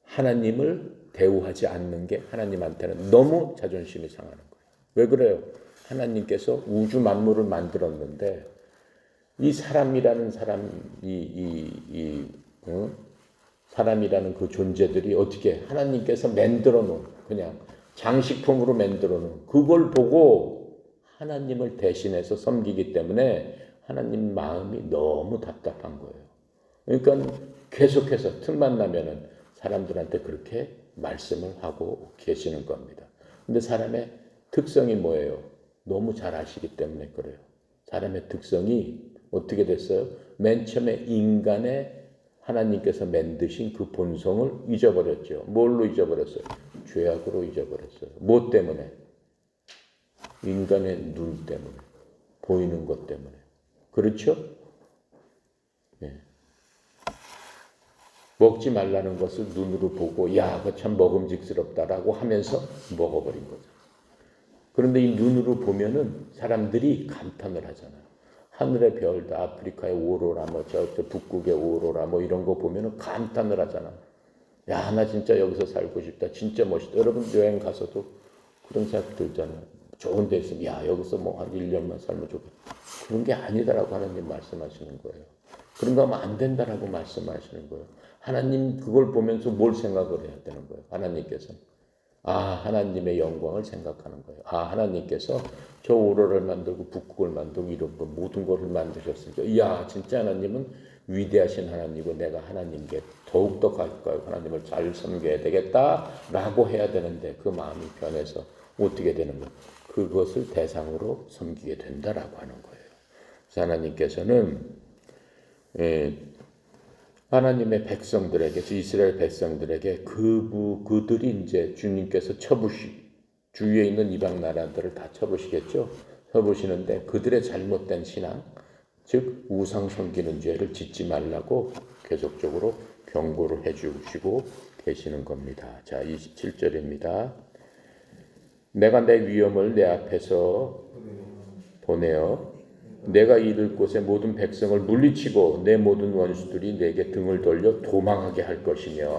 하나님을 대우하지 않는 게 하나님한테는 너무 자존심이 상하는 거예요. 왜 그래요? 하나님께서 우주 만물을 만들었는데 이 사람이라는 사람이라는 그 존재들이 어떻게 하나님께서 만들어 놓은 그냥 장식품으로 만들어 놓은 그걸 보고 하나님을 대신해서 섬기기 때문에 하나님 마음이 너무 답답한 거예요. 그러니까 계속해서 틈만 나면은 사람들한테 그렇게 말씀을 하고 계시는 겁니다. 근데 사람의 특성이 뭐예요? 너무 잘 아시기 때문에 그래요. 사람의 특성이 어떻게 됐어요? 맨 처음에 인간의 하나님께서 만드신 그 본성을 잊어버렸죠. 뭘로 잊어버렸어요? 죄악으로 잊어버렸어요. 뭐 때문에? 인간의 눈 때문에. 보이는 것 때문에. 그렇죠? 네. 먹지 말라는 것을 눈으로 보고 야, 그거 참 먹음직스럽다라고 하면서 먹어버린 거죠. 그런데 이 눈으로 보면은 사람들이 감탄을 하잖아요. 하늘의 별도 아프리카의 오로라, 저 북극의 오로라, 이런 거 보면은 감탄을 하잖아. 야, 나 진짜 여기서 살고 싶다. 진짜 멋있다. 여러분 여행 가서도 그런 생각 들잖아요. 좋은 데 있으면 야, 여기서 한 1년만 살면 좋겠다. 그런 게 아니다라고 하나님 말씀하시는 거예요. 그런 거 하면 안 된다라고 말씀하시는 거예요. 하나님 그걸 보면서 뭘 생각을 해야 되는 거예요. 하나님께서. 하나님의 영광을 생각하는 거예요. 하나님께서 저 오로라를 만들고 북극을 만들고 이런 거 모든 것을 만드셨으니까 이야, 진짜 하나님은 위대하신 하나님이고 내가 하나님께 더욱더 가까이 하나님을 잘 섬겨야 되겠다라고 해야 되는데 그 마음이 변해서 어떻게 되는 거예요? 그것을 대상으로 섬기게 된다라고 하는 거예요. 그래서 하나님께서는 하나님의 백성들에게, 이스라엘 백성들에게 그들이 이제 주님께서 주위에 있는 이방 나라들을 다 쳐보시겠죠. 쳐보시는데 그들의 잘못된 신앙, 즉 우상 섬기는 죄를 짓지 말라고 계속적으로 경고를 해주시고 계시는 겁니다. 자, 27절입니다. 내가 내 위엄을 내 앞에서 보내어 내가 이를 곳에 모든 백성을 물리치고 내 모든 원수들이 내게 등을 돌려 도망하게 할 것이며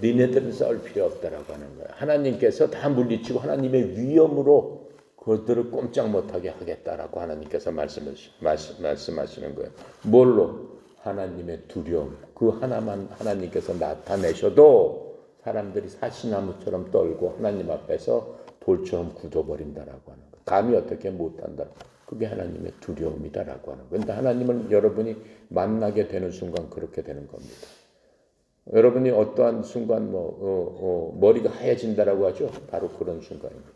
니네들은 싸울 필요 없다라고 하는 거예요. 하나님께서 다 물리치고 하나님의 위엄으로 그들을 꼼짝 못하게 하겠다라고 하나님께서 말씀하시는 거예요. 뭘로? 하나님의 두려움. 그 하나만 하나님께서 나타내셔도 사람들이 사시나무처럼 떨고 하나님 앞에서 돌처럼 굳어버린다라고 하는 거예요. 감히 어떻게 못한다. 그게 하나님의 두려움이다라고 하는 거예요. 그런데 하나님은 여러분이 만나게 되는 순간 그렇게 되는 겁니다. 여러분이 어떠한 순간 머리가 하얘진다라고 하죠. 바로 그런 순간입니다.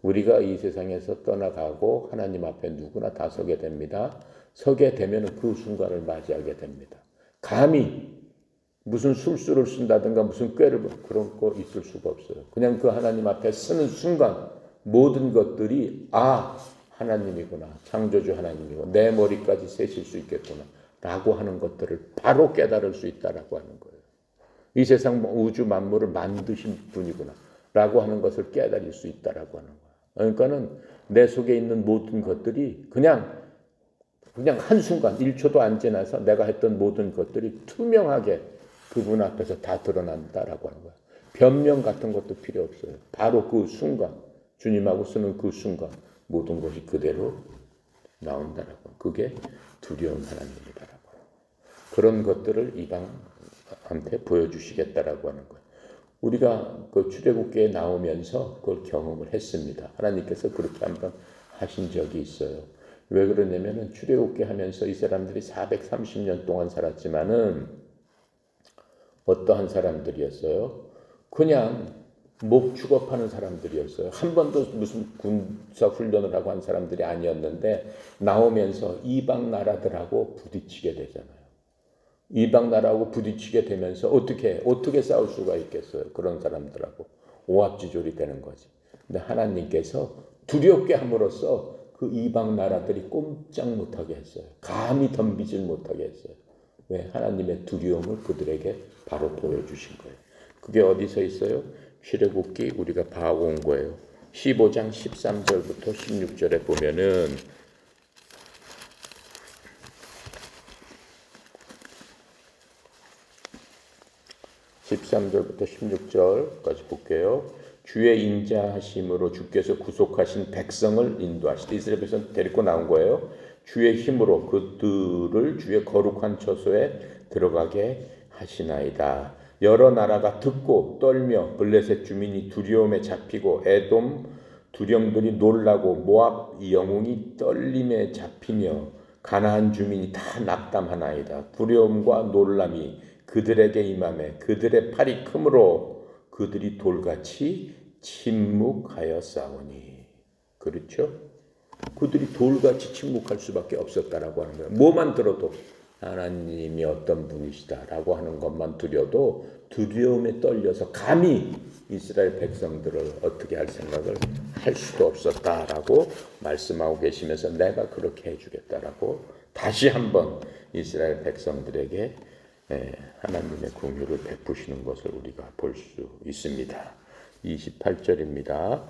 우리가 이 세상에서 떠나가고 하나님 앞에 누구나 다 서게 됩니다. 서게 되면 그 순간을 맞이하게 됩니다. 감히 무슨 술수를 쓴다든가 무슨 꾀를 그런 거 있을 수가 없어요. 그냥 그 하나님 앞에 서는 순간 모든 것들이 하나님이구나. 창조주 하나님이고 내 머리까지 세실 수 있겠구나. 라고 하는 것들을 바로 깨달을 수 있다라고 하는 거예요. 이 세상 우주 만물을 만드신 분이구나. 라고 하는 것을 깨달을 수 있다라고 하는 거예요. 그러니까는 내 속에 있는 모든 것들이 그냥 한순간 1초도 안 지나서 내가 했던 모든 것들이 투명하게 그분 앞에서 다 드러난다라고 하는 거예요. 변명 같은 것도 필요 없어요. 바로 그 순간 주님하고 쓰는 그 순간 모든 것이 그대로 나온다라고. 그게 두려운 하나님이다라고. 그런 것들을 이방한테 보여주시겠다라고 하는 거예요. 우리가 그 출애굽기에 나오면서 그걸 경험을 했습니다. 하나님께서 그렇게 한번 하신 적이 있어요. 왜 그러냐면은 출애굽기 하면서 이 사람들이 430년 동안 살았지만은 어떠한 사람들이었어요? 그냥 목 축업하는 사람들이었어요. 한 번도 무슨 군사 훈련을 하고 한 사람들이 아니었는데 나오면서 이방 나라들하고 부딪히게 되잖아요. 이방 나라하고 부딪히게 되면서 어떻게 싸울 수가 있겠어요? 그런 사람들하고 오합지졸이 되는 거지. 근데 하나님께서 두렵게 함으로써 그 이방 나라들이 꼼짝 못하게 했어요. 감히 덤비질 못하게 했어요. 왜? 하나님의 두려움을 그들에게 바로 보여주신 거예요. 그게 어디서 있어요? 출애굽기 우리가 봐온 거예요. 15장 13절부터 16절에 보면은 13절부터 16절까지 볼게요. 주의 인자하심으로 주께서 구속하신 백성을 인도하시되 이스라엘 백성 데리고 나온 거예요. 주의 힘으로 그들을 주의 거룩한 처소에 들어가게 하시나이다. 여러 나라가 듣고 떨며 블레셋 주민이 두려움에 잡히고 에돔 두령들이 놀라고 모압 영웅이 떨림에 잡히며 가나안 주민이 다 낙담하나이다. 두려움과 놀람이 그들에게 임하매 그들의 팔이 크므로 그들이 돌같이 침묵하여 싸우니. 그렇죠? 그들이 돌같이 침묵할 수밖에 없었다라고 하는 거예요. 뭐만 들어도 하나님이 어떤 분이시다라고 하는 것만 들여도 두려움에 떨려서 감히 이스라엘 백성들을 어떻게 할 생각을 할 수도 없었다라고 말씀하고 계시면서 내가 그렇게 해주겠다라고 다시 한번 이스라엘 백성들에게 하나님의 긍휼을 베푸시는 것을 우리가 볼 수 있습니다. 28절입니다.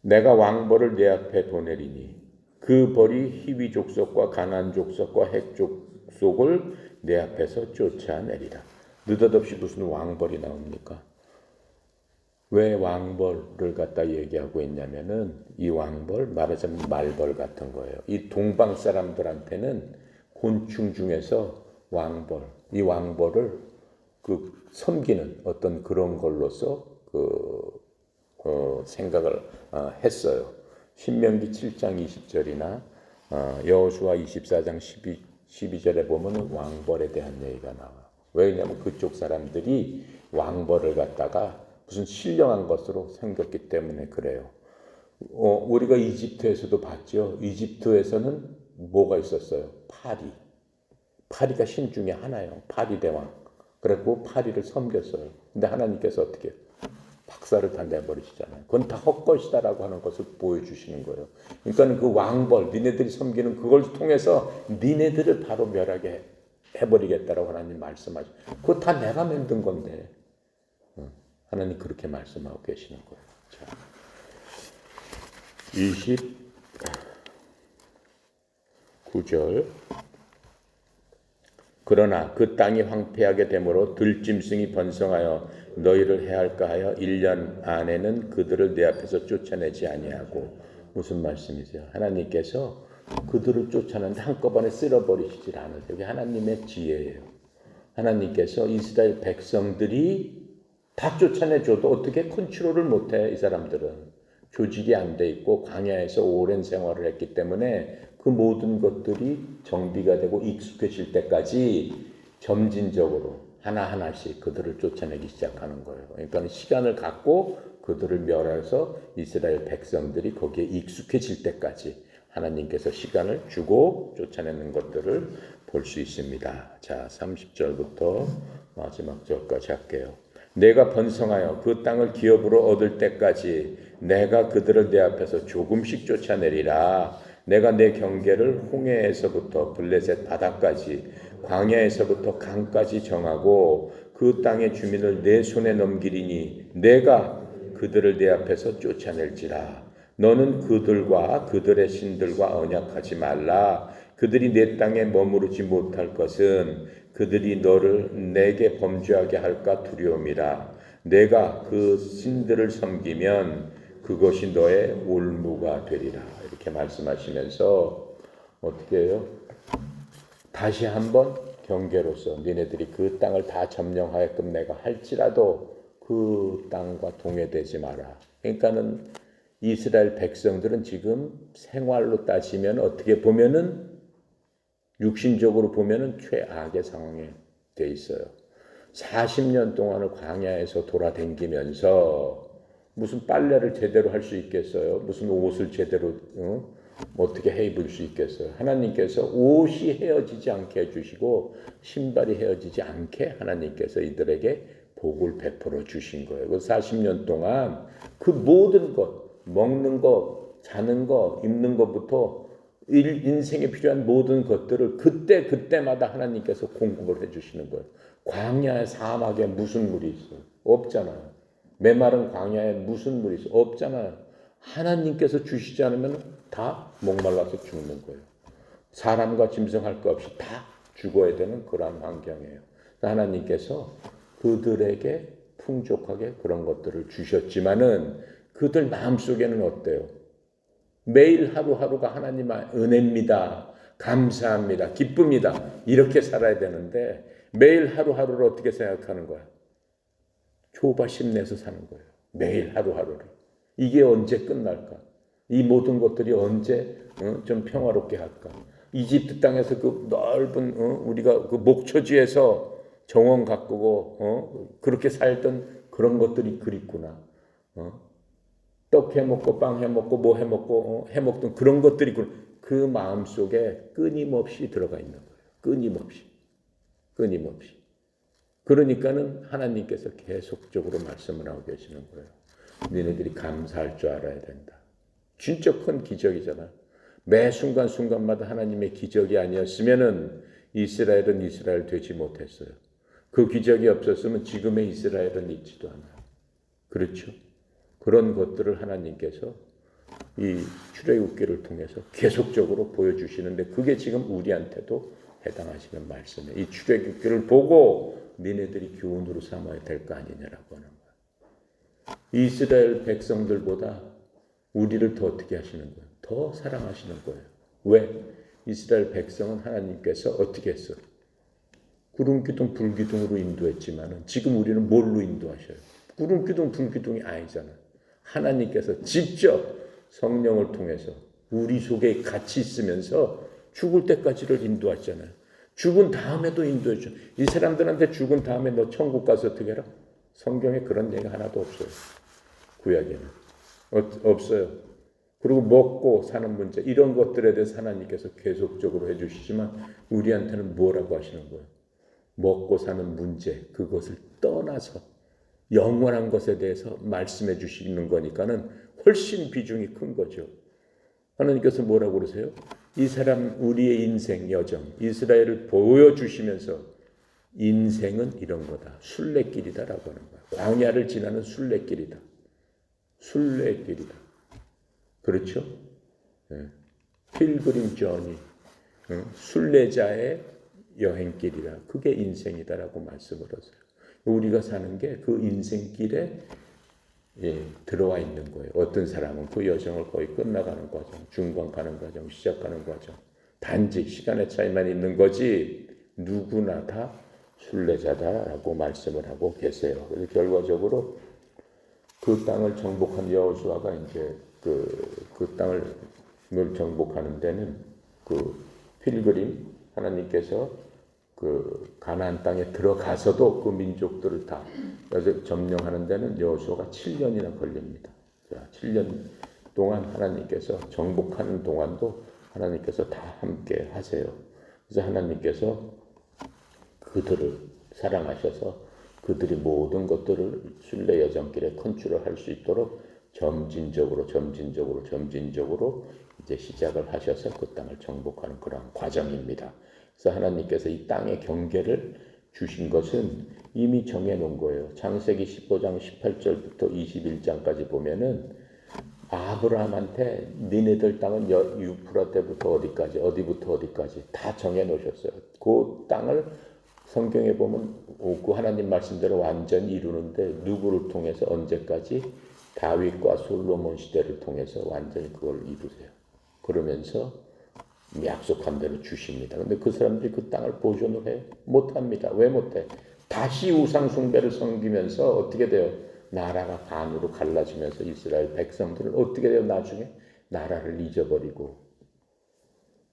내가 왕벌을 내 앞에 보내리니 그 벌이 히위 족속과 가나안 족속과 헷 족속을 내 앞에서 쫓아내리라. 느닷없이 무슨 왕벌이 나옵니까? 왜 왕벌을 갖다 얘기하고 있냐면은 이 왕벌 말하자면 말벌 같은 거예요. 이 동방 사람들한테는 곤충 중에서 왕벌, 이 왕벌을 섬기는 어떤 그런 걸로서 생각을 했어요. 신명기 7장 20절이나 여호수아 24장 12절에 보면 왕벌에 대한 얘기가 나와요. 왜냐하면 그쪽 사람들이 왕벌을 갖다가 무슨 신령한 것으로 생겼기 때문에 그래요. 우리가 이집트에서도 봤죠. 이집트에서는 뭐가 있었어요? 파리가 신 중에 하나예요. 파리 대왕. 그리고 파리를 섬겼어요. 근데 하나님께서 어떻게 박살을 다 내버리시잖아요. 그건 다 헛것이다라고 하는 것을 보여주시는 거예요. 그러니까 그 왕벌, 니네들이 섬기는 그걸 통해서 니네들을 바로 멸하게 해버리겠다라고 하나님 말씀하시죠. 그거 다 내가 만든 건데 하나님 그렇게 말씀하고 계시는 거예요. 자, 29절. 그러나 그 땅이 황폐하게 되므로 들짐승이 번성하여 너희를 해할까 하여 1년 안에는 그들을 내 앞에서 쫓아내지 아니하고. 무슨 말씀이세요? 하나님께서 그들을 쫓아내는데 한꺼번에 쓸어버리시질 않으세요. 이게 하나님의 지혜예요. 하나님께서 이스라엘 백성들이 다 쫓아내줘도 어떻게 컨트롤을 못해. 이 사람들은 조직이 안 돼 있고 광야에서 오랜 생활을 했기 때문에 그 모든 것들이 정비가 되고 익숙해질 때까지 점진적으로 하나하나씩 그들을 쫓아내기 시작하는 거예요. 그러니까 시간을 갖고 그들을 멸해서 이스라엘 백성들이 거기에 익숙해질 때까지 하나님께서 시간을 주고 쫓아내는 것들을 볼 수 있습니다. 자, 30절부터 마지막 절까지 할게요. 내가 번성하여 그 땅을 기업으로 얻을 때까지 내가 그들을 내 앞에서 조금씩 쫓아내리라. 내가 내 경계를 홍해에서부터 블레셋 바다까지 광야에서부터 강까지 정하고 그 땅의 주민을 내 손에 넘기리니 내가 그들을 내 앞에서 쫓아낼지라. 너는 그들과 그들의 신들과 언약하지 말라. 그들이 내 땅에 머무르지 못할 것은 그들이 너를 내게 범죄하게 할까 두려움이라. 내가 그 신들을 섬기면 그것이 너의 올무가 되리라. 이렇게 말씀하시면서 어떻게 해요? 다시 한번 경계로서 니네들이 그 땅을 다 점령하였끔 내가 할지라도 그 땅과 동해되지 마라. 그러니까는 이스라엘 백성들은 지금 생활로 따지면 어떻게 보면은 육신적으로 보면은 최악의 상황에 돼 있어요. 40년 동안을 광야에서 돌아다니면서 무슨 빨래를 제대로 할 수 있겠어요? 무슨 옷을 제대로 어떻게 해 입을 수 있겠어요? 하나님께서 옷이 헤어지지 않게 해주시고 신발이 헤어지지 않게 하나님께서 이들에게 복을 베풀어 주신 거예요. 그 40년 동안 그 모든 것, 먹는 것, 자는 것, 입는 것부터 인생에 필요한 모든 것들을 그때마다 하나님께서 공급을 해주시는 거예요. 광야의 사막에 무슨 물이 있어요? 없잖아요. 메마른 광야에 무슨 물이 있어요? 없잖아요. 하나님께서 주시지 않으면 다 목말라서 죽는 거예요. 사람과 짐승할 것 없이 다 죽어야 되는 그런 환경이에요. 하나님께서 그들에게 풍족하게 그런 것들을 주셨지만은 그들 마음속에는 어때요? 매일 하루하루가 하나님의 은혜입니다. 감사합니다. 기쁨이다. 이렇게 살아야 되는데 매일 하루하루를 어떻게 생각하는 거야? 조바심 내서 사는 거예요. 매일 하루하루를. 이게 언제 끝날까? 이 모든 것들이 언제 좀 평화롭게 할까? 이집트 땅에서 그 넓은 우리가 그 목초지에서 정원 가꾸고 그렇게 살던 그런 것들이 그립구나. 떡 해먹고 빵 해먹고 뭐 해먹고 해먹던 그런 것들이 그 마음속에 끊임없이 들어가 있는 거예요. 끊임없이. 그러니까는 하나님께서 계속적으로 말씀을 하고 계시는 거예요. 너희들이 감사할 줄 알아야 된다. 진짜 큰 기적이잖아. 매 순간순간마다 하나님의 기적이 아니었으면은 이스라엘은 이스라엘 되지 못했어요. 그 기적이 없었으면 지금의 이스라엘은 있지도 않아요. 그렇죠? 그런 것들을 하나님께서 이 출애굽기를 통해서 계속적으로 보여주시는데 그게 지금 우리한테도 해당하시는 말씀이에요. 이 출애굽기를 보고 니네들이 교훈으로 삼아야 될 거 아니냐라고 하는 거예요. 이스라엘 백성들보다 우리를 더 어떻게 하시는 거예요? 더 사랑하시는 거예요. 왜? 이스라엘 백성은 하나님께서 어떻게 했어? 구름기둥 불기둥으로 인도했지만 지금 우리는 뭘로 인도하셔요? 구름기둥 불기둥이 아니잖아요. 하나님께서 직접 성령을 통해서 우리 속에 같이 있으면서 죽을 때까지를 인도하잖아요. 죽은 다음에도 인도해줘. 이 사람들한테 죽은 다음에 너 천국 가서 어떻게 해라? 성경에 그런 얘기 하나도 없어요. 구약에는 없어요. 그리고 먹고 사는 문제 이런 것들에 대해서 하나님께서 계속적으로 해주시지만 우리한테는 뭐라고 하시는 거예요? 먹고 사는 문제 그것을 떠나서 영원한 것에 대해서 말씀해 주시는 거니까는 훨씬 비중이 큰 거죠. 하나님께서 뭐라고 그러세요? 이 사람 우리의 인생 여정 이스라엘을 보여주시면서 인생은 이런 거다. 순례길이다라고 하는 거야. 광야를 지나는 순례길이다. 순례길이다. 그렇죠? 필그림 저니 순례자의 여행길이라 그게 인생이다라고 말씀을 하세요. 우리가 사는 게 그 인생길에 들어와 있는 거예요. 어떤 사람은 그 여정을 거의 끝나가는 과정, 중간 가는 과정, 시작하는 과정 단지 시간의 차이만 있는 거지 누구나 다 순례자다라고 말씀을 하고 계세요. 그래서 결과적으로 그 땅을 정복한 여호수아가 이제 그 땅을 정복하는 데는 그 필그림 하나님께서 그 가나안 땅에 들어가서도 그 민족들을 다 점령하는 데는 여호수아가 7년이나 걸립니다. 7년 동안 하나님께서 정복하는 동안도 하나님께서 다 함께 하세요. 그래서 하나님께서 그들을 사랑하셔서 그들이 모든 것들을 순례 여정길에 컨트롤할 수 있도록 점진적으로 이제 시작을 하셔서 그 땅을 정복하는 그런 과정입니다. 그래서 하나님께서 이 땅의 경계를 주신 것은 이미 정해놓은 거예요. 창세기 15장 18절부터 21장까지 보면은 아브라함한테 니네들 땅은 유프라테부터 어디부터 어디까지 다 정해놓으셨어요. 그 땅을 성경에 보면 그 하나님 말씀대로 완전히 이루는데 누구를 통해서 언제까지 다윗과 솔로몬 시대를 통해서 완전히 그걸 이루세요. 그러면서 약속한 대로 주십니다. 근데 그 사람들이 그 땅을 보존을 해요? 못합니다. 왜 못해? 다시 우상 숭배를 섬기면서 어떻게 돼요? 나라가 반으로 갈라지면서 이스라엘 백성들은 어떻게 돼요? 나중에 나라를 잊어버리고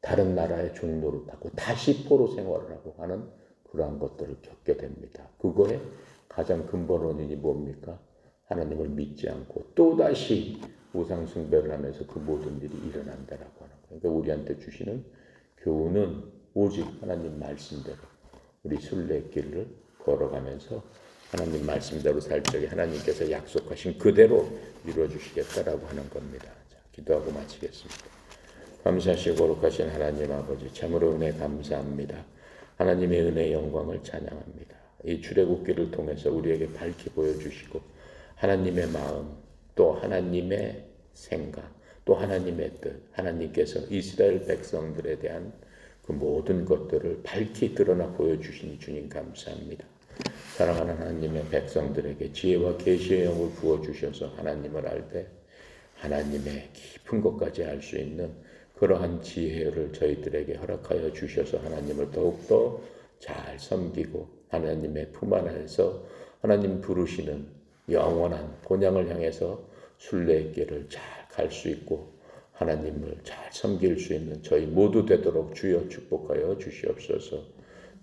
다른 나라의 종노릇하고 다시 포로 생활을 하고 하는 그러한 것들을 겪게 됩니다. 그거의 가장 근본 원인이 뭡니까? 하나님을 믿지 않고 또다시 우상 숭배를 하면서 그 모든 일이 일어난다라고 하는 거예요. 그러니까 우리한테 주시는 교훈은 오직 하나님 말씀대로 우리 순례길을 걸어가면서 하나님 말씀대로 살 적에 하나님께서 약속하신 그대로 이루어주시겠다라고 하는 겁니다. 자, 기도하고 마치겠습니다. 감사하시고 거룩하신 하나님 아버지 참으로 은혜 감사합니다. 하나님의 은혜의 영광을 찬양합니다. 이 출애굽기를 통해서 우리에게 밝히 보여주시고 하나님의 마음 또 하나님의 생각 또 하나님의 뜻 하나님께서 이스라엘 백성들에 대한 그 모든 것들을 밝히 드러나 보여주시니 주님 감사합니다. 사랑하는 하나님의 백성들에게 지혜와 계시의 영을 부어주셔서 하나님을 알 때 하나님의 깊은 것까지 알 수 있는 그러한 지혜를 저희들에게 허락하여 주셔서 하나님을 더욱더 잘 섬기고 하나님의 품 안에서 하나님 부르시는 영원한 본향을 향해서 순례의 길을 잘 갈 수 있고 하나님을 잘 섬길 수 있는 저희 모두 되도록 주여 축복하여 주시옵소서.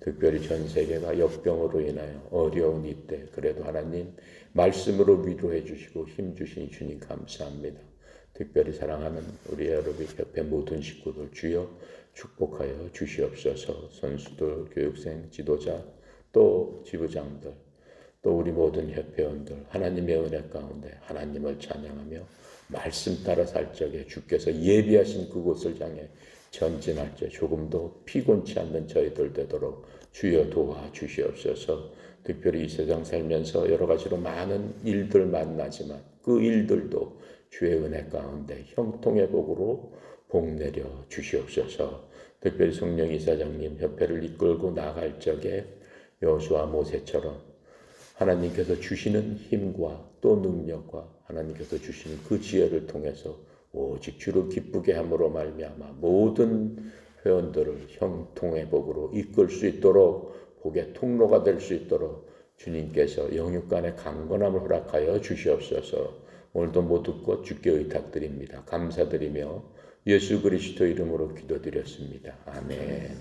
특별히 전 세계가 역병으로 인하여 어려운 이때 그래도 하나님 말씀으로 위로해 주시고 힘 주시니 주님 감사합니다. 특별히 사랑하는 우리 여러분 협회 모든 식구들 주여 축복하여 주시옵소서. 선수들, 교육생, 지도자, 또 지부장들, 또 우리 모든 협회원들 하나님의 은혜 가운데 하나님을 찬양하며 말씀 따라 살 적에 주께서 예비하신 그곳을 향해 전진할 때 조금도 피곤치 않는 저희들 되도록 주여 도와주시옵소서. 특별히 이 세상 살면서 여러 가지로 많은 일들 만나지만 그 일들도 주의 은혜 가운데 형통의 복으로 복 내려 주시옵소서. 특별히 성령 이사장님 협회를 이끌고 나갈 적에 여호수아 모세처럼 하나님께서 주시는 힘과 또 능력과 하나님께서 주시는 그 지혜를 통해서 오직 주를 기쁘게 함으로 말미암아 모든 회원들을 형통의 복으로 이끌 수 있도록 복의 통로가 될 수 있도록 주님께서 영육간의 강건함을 허락하여 주시옵소서. 오늘도 모두 것 주께 의탁드립니다. 감사드리며 예수 그리스도 이름으로 기도드렸습니다. 아멘.